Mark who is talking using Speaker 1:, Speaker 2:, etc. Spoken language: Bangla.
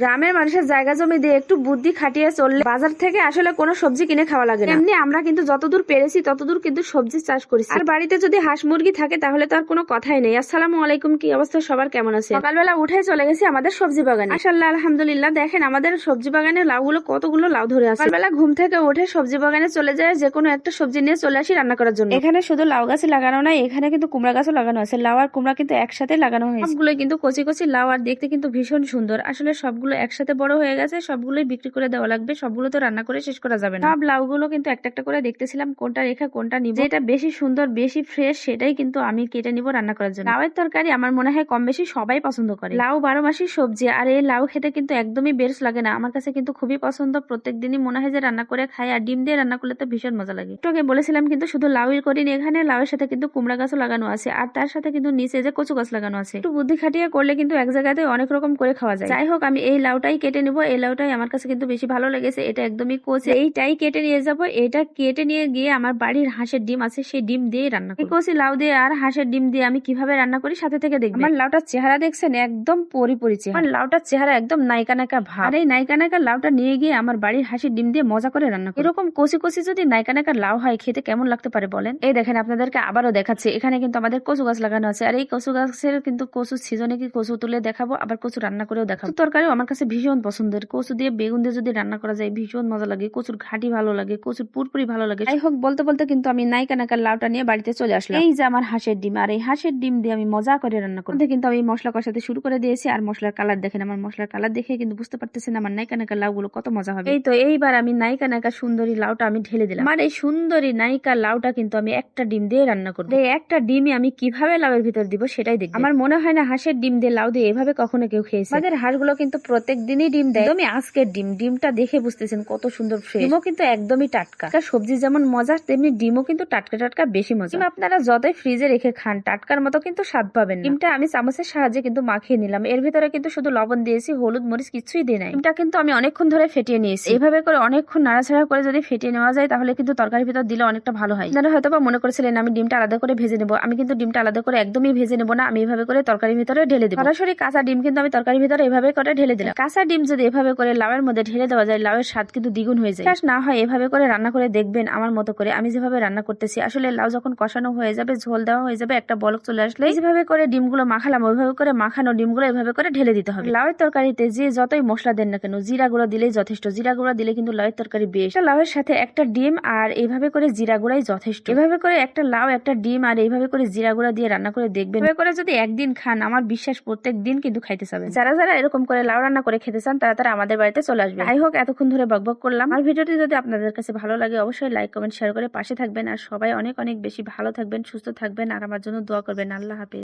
Speaker 1: গ্রামের মানুষের জায়গা জমি দিয়ে একটু বুদ্ধি খাটিয়ে চললে বাজার থেকে আসলে কোনো সবজি কিনে খাওয়া লাগে না। এমনি আমরা কিন্তু যতদূর পেরেছি ততদূর কিন্তু সবজি চাষ করেছি। আর বাড়িতে যদি হাঁস মুরগি থাকে তাহলে তো আর কোনো কথাই নেই। আসসালামু আলাইকুম, কি অবস্থা সবার, কেমন আছে? সকালবেলা উঠে চলে গেছি আমাদের সবজি বাগানে। মাশাআল্লাহ, আলহামদুলিল্লাহ, দেখেন আমাদের সবজি বাগানে লাউগুলো কতগুলো লাউ ধরে আছে। সকালবেলা ঘুম থেকে উঠে সবজি বাগানে চলে যায়, যে কোনো একটা সবজি নিয়ে চলে আসি রান্না করার জন্য। এখানে শুধু লাউ গাছ লাগানো নাই, এখানে কিন্তু কুমড়া গাছও লাগানো আছে। লাউ আর কুমড়া কিন্তু একসাথে লাগানো হয়েছে। সবগুলো কিন্তু কচি কচি লাউ, আর দেখতে কিন্তু ভীষণ সুন্দর। আসলে সবগুলো একসাথে বড় হয়ে গেছে, সবগুলোই বিক্রি করে দেওয়া লাগবে, সবগুলো তো রান্না করে শেষ করা যাবে না। সব লাউগুলো কিন্তু একটা একটা করে দেখতেছিলাম কোনটা রেখে কোনটা নিব, যেটা বেশি সুন্দর বেশি ফ্রেশ সেটাই কিন্তু আমি কেটে নিব রান্না করার জন্য। লাউয়ের তরকারি আমার মনে হয় কম বেশি সবাই পছন্দ করে। লাউ 12 মাসের সবজি, আর এই লাউ খেতে কিন্তু একদমই বেশ লাগে না। আমার কাছে কিন্তু খুবই পছন্দ, প্রত্যেক দিনই মনে হয় যে রান্না করে খাই। আর ডিম দিয়ে রান্না করলে তো ভীষণ মজা লাগে। একটু আগে বলেছিলাম কিন্তু শুধু লাউই করিনি, এখানে লাউয়ের সাথে কিন্তু কুমড়া গাছও লাগানো আছে, আর তার সাথে কিন্তু নিচে যে কচু গাছ লাগানো আছে। একটু বুদ্ধি খাটিয়ে করলে কিন্তু এক জায়গাতে অনেক রকম করে খাওয়া যায়। যাই হোক, আমি এই লাউটাই কেটে নিব। এই লাউটাই আমার কাছে কিন্তু বেশি ভালো লেগেছে, এটা একদমই কচি, এইটাই কেটে নিয়ে যাব। এটা কেটে নিয়ে গিয়ে আমার বাড়ির হাঁসের ডিম আছে, সেই ডিম দিয়ে রান্না করি। কচি লাউ দিয়ে আর হাঁসের ডিম দিয়ে আমি কিভাবে রান্না করি সাথে থেকে দেখবেন। আমার লাউটার চেহারা দেখছেন, একদম পরিপরি চেহারা। আমার লাউটার চেহারা একদম নায়িকা নায়িকা ভাব। আর এই নায়িকা নায়িকা লাউটা নিয়ে গিয়ে আমার বাড়ির হাঁসের ডিম দিয়ে মজা করে রান্না করি। এরকম কচি কচি যদি নায়িকা নায়িকা লাউ হয়, খেতে কেমন লাগতে পারে বলেন? এই দেখেন, আপনাদেরকে আবারও দেখাচ্ছি। এখানে কিন্তু আমাদের কচু গাছ লাগানো আছে, আর এই কচু গাছের কিন্তু কচু সিজনে কি কচু তুলে দেখাবো, আবার কচু রান্না করেও দেখাবো। তরকারিও আমার কাছে ভীষণ পছন্দের। কচু দিয়ে বেগুন দিয়ে যদি রান্না করা যায় ভীষণ মজা লাগে। কচুর ঘাটি ভালো লাগে, কচুর পুরপুরি ভালো লাগে। যাই হোক, বলতে বলতে কিন্তু আমি নায়িকা নায়িকা লাউটা নিয়ে বাড়িতে চলে আসলাম। এই যে আমার হাঁসের ডিম, আর এই হাঁসের ডিম দিয়ে আমি মজা করে রান্না করতে কিন্তু আমি মশলা কষাতে শুরু করে দিয়েছি। আর মশলার কালার দেখেন, আমার মশলার কালার দেখে কিন্তু বুঝতে পারতেছেন আমার নায়িকা নায়িকা লাউগুলো কত মজা হবে। এই তো এইবার আমি নায়িকা নায়িকা সুন্দরী লাউটা আমি ঢেলে দিলাম। আমার এই সুন্দরী নায়িকা লাউটা কিন্তু আমি একটা ডিম দিয়ে রান্না করবো। এই একটা ডিমই আমি কিভাবে লাউয়ের ভিতর দিব সেটাই দেখবো। আমার মনে হয় না হাঁসের ডিম দিয়ে লাউ দিয়ে এভাবে কখনো কেউ খেয়েছে। আমাদের হাঁসগুলো কিন্তু প্রত্যেক দিনই ডিম দেয়। একদমই আজকের ডিম, ডিমটা দেখে বুঝতেছেন কত সুন্দর ফ্রেশ। ডিমও কিন্তু একদমই টাটকা। সবজি যেমন মজা, তেমনি ডিমও কিন্তু টাটকা টাটকা বেশি মজা। আপনারা যতই ফ্রিজে রেখে খান, টাটকার মতো কিন্তু স্বাদ পাবেন না। ডিমটা আমি চামচের সাহায্যে কিন্তু মাখিয়ে নিলাম। এর ভিতরে কিন্তু শুধু লবণ দিয়েছি, হলুদ মরিচ কিছুই দিই নাই। ডিমটা কিন্তু আমি অনেকক্ষণ ধরে ফেটিয়ে নিয়েছি। এইভাবে করে অনেকক্ষণ নাড়াচাড়া করে যদি ফেটিয়ে নেওয়া যায় তাহলে কিন্তু তরকারির ভিতর দিলে অনেকটা ভালো হয়। আপনারা হয়তো বা মনে করেছিলেন আমি ডিমটা আলাদা করে ভেজে নেবো। আমি কিন্তু ডিমটা আলাদা করে একদমই ভেজে নেবো না, আমি এভাবে করে তরকারির ভিতরে ঢেলে দেবো। সরাসরি কাঁচা ডিম কিন্তু আমি তরকারির ভিতরে এভাবে করে ঢেলে দিলাম। কাঁচা ডিম যদি এভাবে করে লাউয়ের মধ্যে ঢেলে দেওয়া যায়, লাউয়ের স্বাদ কিন্তু দ্বিগুণ হয়ে যায়। না হয় এভাবে করে রান্না করে দেখবেন আমার মতো করে, আমি যেভাবে রান্না করতেছি। আসলে লাউ যখন কষানো হয়ে যাবে, ঝোল দেওয়া হয়ে যাবে, একটা বলক চলে আসলে যেভাবে করে ডিমগুলো মাখালাম, ওইভাবে করে মাখানো ডিমগুলো এভাবে করে ঢেলে দিতে হবে। লাউয়ের তরকারিতে যে যতই মশলা দেন না কেন, জিরা গুঁড়া দিলেই যথেষ্ট। জিরা গুঁড়া দিলে কিন্তু লাউয়ের তরকারি বেশ। লাউয়ের সাথে একটা ডিম আর এইভাবে করে জিরা গুঁড়াই যথেষ্ট। এভাবে করে একটা লাউ একটা ডিম আর এইভাবে করে জিরা গুঁড়া দিয়ে রান্না করে দেখবেন। এভাবে করে যদি একদিন খান, আমার বিশ্বাস প্রত্যেক দিন কিন্তু খাইতে চাবেন। যারা যারা এরকম করে লাউ রান্না করে খেতে চান তারা তারা আমাদের বাড়িতে চলে আসবে। যাই হোক, এতক্ষণ ধরে বকবক করলাম। আর ভিডিওটি যদি আপনাদের কাছে ভালো লাগে অবশ্যই লাইক কমেন্ট শেয়ার করে পাশে থাকবেন। আর সবাই অনেক অনেক বেশি ভালো থাকবেন, সুস্থ থাকবেন, আর আমার জন্য দোয়া করবেন। আল্লাহ হাফেজ।